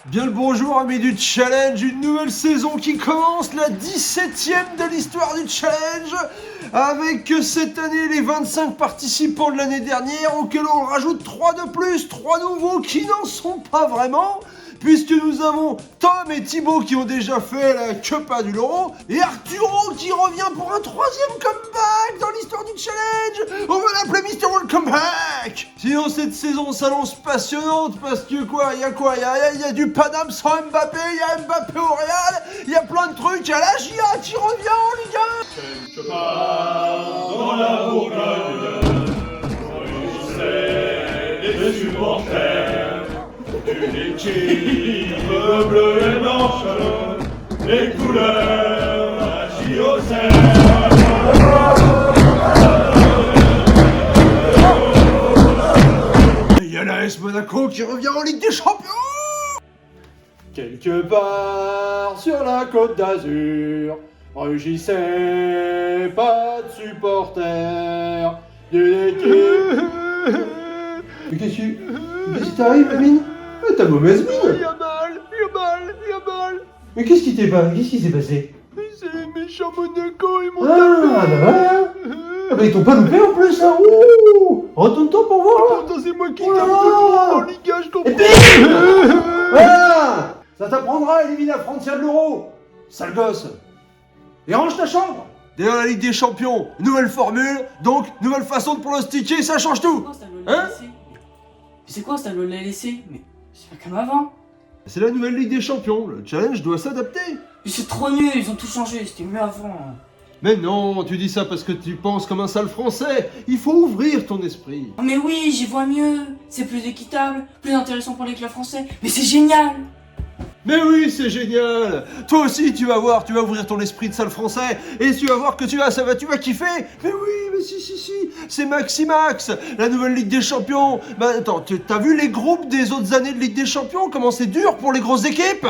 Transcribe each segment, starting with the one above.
Bien le bonjour amis du challenge, une nouvelle saison qui commence, la 17e de l'histoire du challenge, avec cette année les 25 participants de l'année dernière, auxquels on rajoute 3 de plus, 3 nouveaux qui n'en sont pas vraiment, puisque nous avons Tom et Thibaut qui ont déjà fait la Copa du Loro, et Arturo qui revient pour un 3e comeback dans l'histoire du challenge. On va l'appeler Mr. World Comeback. Sinon cette saison s'annonce passionnante parce que il y a du Paname sans Mbappé, il y a Mbappé au Real, il y a plein de trucs, il y a la GIA qui revient en Ligue 1. Quelque part dans la Bourgogne, réunissaient les supporters d'une équipe bleue et blanche, les couleurs à JOCR. Il y a l'AS Monaco qui revient en Ligue des Champions. Quelque part sur la côte d'Azur, rugissait pas de supporters d'une équipe. Mais qu'est-ce qui t'arrive, Amine? T'as mauvaise mine. Il y a mal. Mais qu'est-ce qui s'est passé? C'est les méchants Monaco, ils m'ont Ah, bah voilà. Ah bah ils t'ont pas loupé en plus, hein. Ouh, retourne-toi pour voir, là. Attends, c'est moi qui Oh là tape là. tout le monde en Ligue 1, je Et comprends. puis voilà. Ça t'apprendra à éliminer la frontière de l'euro, sale gosse. Et range ta chambre. D'ailleurs, la Ligue des Champions, nouvelle formule, donc nouvelle façon de pronostiquer, ça change tout. C'est quoi ce tableau de la LEC? Mais c'est pas comme avant. C'est la nouvelle Ligue des Champions, le challenge doit s'adapter. Mais c'est trop nul, ils ont tout changé, c'était mieux avant. Mais non, tu dis ça parce que tu penses comme un sale français. Il faut ouvrir ton esprit. Oh mais oui, j'y vois mieux. C'est plus équitable, plus intéressant pour les clubs français. Mais c'est génial. Mais oui, c'est génial. Toi aussi, tu vas voir, tu vas ouvrir ton esprit de sale français et tu vas voir que tu vas kiffer. Mais oui, mais si, c'est Maximax, la nouvelle Ligue des Champions. Bah attends, t'as vu les groupes des autres années de Ligue des Champions, comment c'est dur pour les grosses équipes?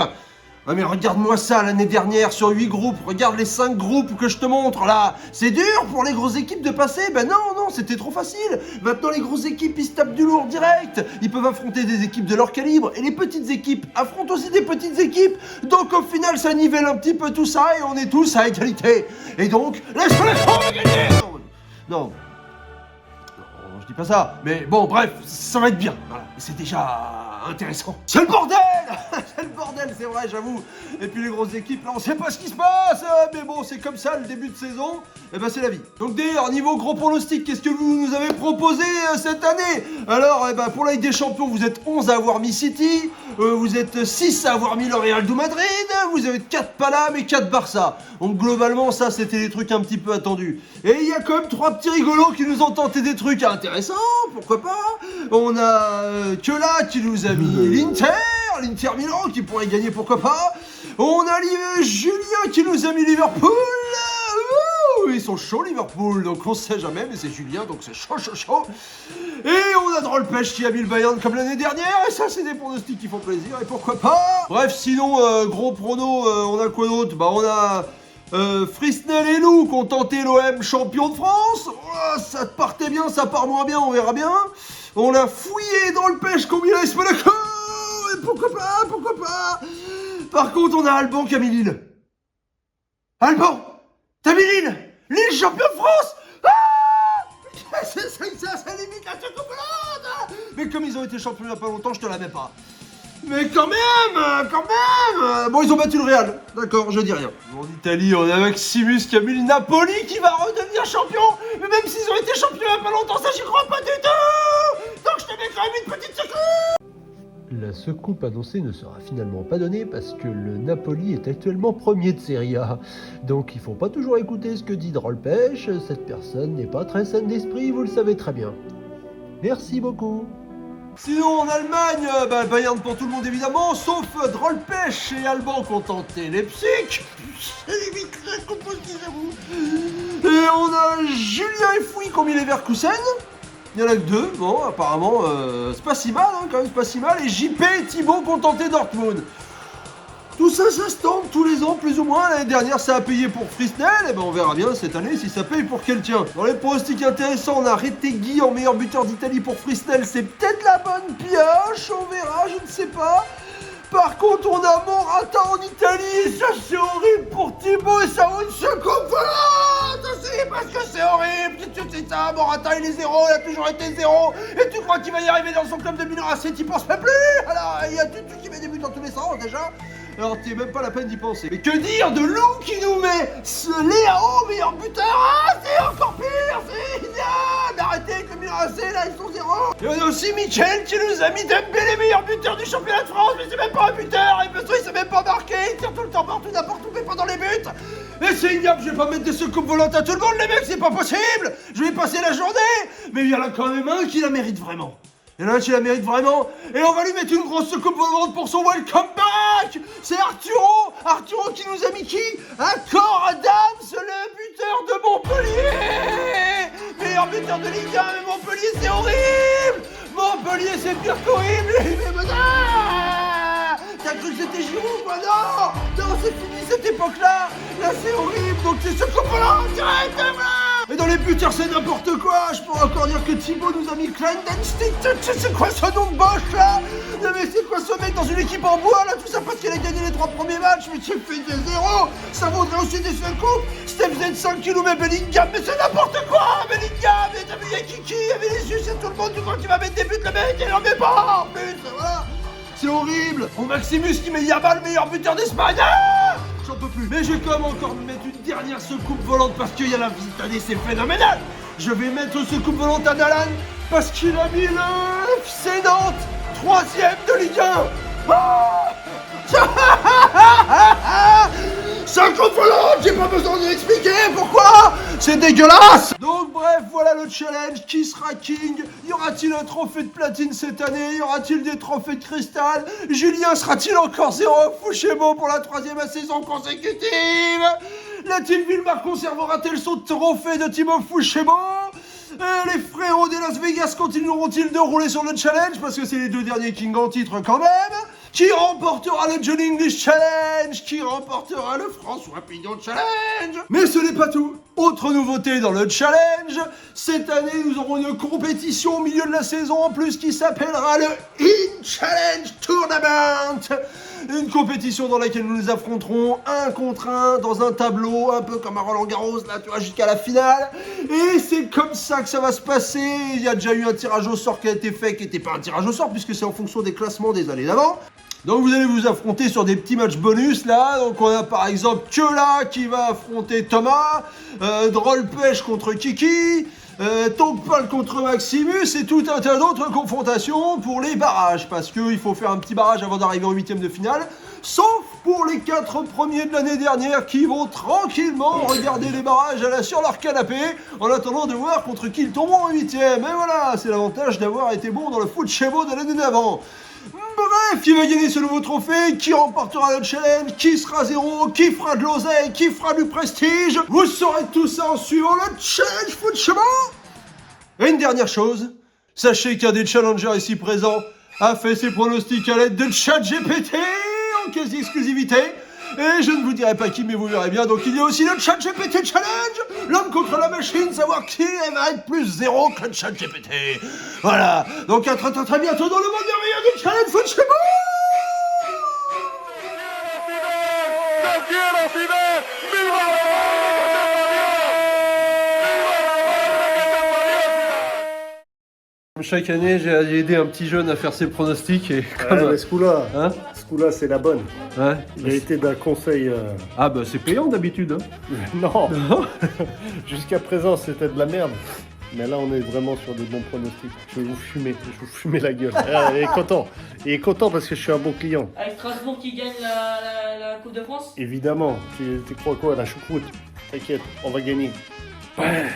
Ah mais regarde-moi ça l'année dernière sur 8 groupes, regarde les 5 groupes que je te montre là. C'est dur pour les grosses équipes de passer. Ben non, c'était trop facile. Maintenant les grosses équipes ils se tapent du lourd direct. Ils peuvent affronter des équipes de leur calibre et les petites équipes affrontent aussi des petites équipes. Donc au final ça nivelle un petit peu tout ça et on est tous à égalité. Et donc, laisse-moi gagner. Non, je dis pas ça, mais bon, bref, ça va être bien. Voilà, c'est déjà intéressant. C'est le bordel. C'est le bordel, c'est vrai, j'avoue. Et puis les grosses équipes, là, on sait pas ce qui se passe. Mais bon, c'est comme ça, le début de saison. Et ben, c'est la vie. Donc d'ailleurs, niveau gros pronostic, qu'est-ce que vous nous avez proposé cette année? Alors, pour la Ligue des Champions, vous êtes 11 à avoir mis City. Vous êtes 6 à avoir mis le Real de Madrid. Vous avez 4 Paname et 4 Barça. Donc globalement, ça, c'était des trucs un petit peu attendus. Et il y a quand même 3 petits rigolos qui nous ont tenté des trucs intéressants. Pourquoi pas? On a Kela qui nous a mis l'Inter Milan qui pourrait gagner, pourquoi pas. On a Julien qui nous a mis Liverpool. Ils sont chauds Liverpool, donc on sait jamais, mais c'est Julien, donc c'est chaud. Et on a Drollpech qui a mis le Bayern comme l'année dernière, et ça c'est des pronostics qui font plaisir, et pourquoi pas. Bref, sinon, gros prono, on a quoi d'autre? On a Frisnel et nous qui ont tenté l'OM champion de France. Oh, ça partait bien, ça part moins bien, on verra bien. On a fouillé dans le pêche combien l'AS Monaco. Et pourquoi pas. Par contre, on a Alban qui a mis Lille. Alban, t'as mis Lille champion de France. Ça limite la chocolat. Mais comme ils ont été champions il y a pas longtemps, je te la mets pas. Mais quand même. Bon, ils ont battu le Real. D'accord, je dis rien. En Italie, on a Maximus qui a mis le Napoli qui va redevenir champion. Mais même s'ils ont été champions il y a pas longtemps, ça j'y crois pas du tout. Donc je te mets quand même une petite secoupe. La secoupe annoncée ne sera finalement pas donnée parce que le Napoli est actuellement premier de Serie A. Donc il faut pas toujours écouter ce que dit Drollpech, cette personne n'est pas très saine d'esprit, vous le savez très bien. Merci beaucoup. Sinon en Allemagne, le Bayern pour tout le monde évidemment, sauf Drollpech et Alban qui ont tenté Leipzig. C'est limite très compliqué, j'avoue. Et on a Julien et Fouy qui ont mis les Leverkusen. Il y en a que 2, bon apparemment c'est pas si mal, quand même c'est pas si mal. Et JP et Thibaut qui ont tenté Dortmund. Tout ça, ça se tente tous les ans plus ou moins. L'année dernière ça a payé pour Frisnel, et on verra bien cette année si ça paye pour quelqu'un. Dans les pronostics intéressants, on a Retegui en meilleur buteur d'Italie pour Frisnel, c'est peut-être la bonne pioche, on verra, je ne sais pas. Par contre, on a Morata en Italie, et ça c'est horrible pour Thibaut, et ça vaut une seconde volante aussi, parce que c'est horrible, tu sais ça, Morata il est zéro, il a toujours été zéro, et tu crois qu'il va y arriver dans son club de Milan AC, t'y penses même plus. Alors, il y a Tutu qui met des buts dans tous les sens déjà, alors t'es même pas la peine d'y penser. Mais que dire de Lou qui nous met ce Léao meilleur buteur? Ah, c'est encore pire, c'est génial. Arrêtez avec le Milan AC, là ils sont zéro. Et on a aussi Michel qui nous a mis Dembélé meilleur buteur du championnat de France, mais c'est même pas un buteur, et parce qu'il s'est même pas marqué, il tire tout le temps partout, n'importe où, mais pas dans les buts. Mais c'est ignoble, je vais pas mettre des secoupes volantes à tout le monde les mecs, c'est pas possible. Je vais passer la journée. Mais il y en a quand même un qui la mérite vraiment. Il y en a un qui la mérite vraiment, et on va lui mettre une grosse coupe volante pour son welcome back. C'est Arturo qui nous a mis qui? Un corps Adams, le buteur de Montpellier. Meilleur buteur de Ligue 1, mais Montpellier c'est horrible. Montpellier c'est pire qu'horrible. T'as cru que c'était Giroud quoi? Non, c'est fini cette époque-là. Là c'est horrible, donc c'est ce coupe volant directement. Et dans les buteurs c'est n'importe quoi. Je pourrais encore dire que Thibaut nous a mis Clandestine. C'est quoi ce nom de boche là? Non mais c'est quoi ce mec dans une équipe en bois là? Tout ça parce qu'elle a gagné les 3 premiers matchs. Mais tu fais des zéros. Ça vaudrait aussi des seuls coups. Steph Z5 qui nous met Bellingham. Mais c'est n'importe quoi. Bellingham. Mais t'as vu, il y a Kiki, il y a Vinicius, c'est tout le monde. Tu crois qu'il va mettre des buts le mec? Il en met pas en plus. Voilà. C'est horrible. On Maximus qui met Yamal meilleur buteur d'Espagne. Ah, j'en peux plus. Mais je vais quand même encore me mettre une dernière secoupe volante parce qu'il y a la visite année, c'est phénoménal. Je vais mettre secoupe volante à Nalan parce qu'il a mis le FC Nantes 3ème de Ligue 1. Ah secoupe volante, j'ai pas besoin de l'expliquer pourquoi. C'est dégueulasse. Donc bref, voilà le challenge. Qui sera king? Y aura-t-il un trophée de platine cette année? Y aura-t-il des trophées de cristal? Julien sera-t-il encore zéro Fouchémo pour la 3ème saison consécutive? La team Villemar conservera-t-elle son trophée de Thibaut Fouchémo? Les frérots des Las Vegas continueront-ils de rouler sur le challenge? Parce que c'est les 2 derniers kings en titre quand même. Qui remportera le Johnny English Challenge? Qui remportera le François Pignon Challenge? Mais ce n'est pas tout. Autre nouveauté dans le challenge, cette année nous aurons une compétition au milieu de la saison en plus qui s'appellera le In Challenge Tournament. Une compétition dans laquelle nous nous affronterons 1 contre 1 dans un tableau, un peu comme à Roland Garros, là tu vois, jusqu'à la finale. Et c'est comme ça que ça va se passer. Il y a déjà eu un tirage au sort qui a été fait, qui n'était pas un tirage au sort puisque c'est en fonction des classements des années d'avant. Donc vous allez vous affronter sur des petits matchs bonus là. Donc on a par exemple Kyola qui va affronter Thomas, Droll Pêche contre Kiki, Tongpal contre Maximus et tout un tas d'autres confrontations pour les barrages. Parce qu'il faut faire un petit barrage avant d'arriver au 8ème de finale. Sauf pour les 4 premiers de l'année dernière qui vont tranquillement regarder les barrages sur leur canapé en attendant de voir contre qui ils tomberont en 8ème. Et voilà, c'est l'avantage d'avoir été bon dans le foot Fouchémo de l'année d'avant. Bref, qui va gagner ce nouveau trophée? Qui remportera le challenge? Qui sera zéro? Qui fera de l'oseille? Qui fera du prestige? Vous saurez tout ça en suivant le challenge Fouchémo. Et une dernière chose, sachez qu'un des challengers ici présents a fait ses pronostics à l'aide de ChatGPT en quasi-exclusivité. Et je ne vous dirai pas qui, mais vous verrez bien. Donc il y a aussi le ChatGPT Challenge, l'homme contre la machine, savoir qui va être plus zéro que le ChatGPT. Voilà. Donc à très bientôt dans le monde merveilleux du Challenge Fouchémo. Chaque année, j'ai aidé un petit jeune à faire ses pronostics et Ouais, mais ce coup-là, Hein c'est la bonne. Ouais. Il a été d'un conseil... Ah bah c'est payant d'habitude. Hein. Non. Jusqu'à présent, c'était de la merde. Mais là, on est vraiment sur des bons pronostics. Je vais vous fumer la gueule. Ah, il est content. Il est content parce que je suis un bon client. Avec Strasbourg qui gagne la Coupe de France? Évidemment. Tu crois quoi, la choucroute? T'inquiète, on va gagner. Ouais.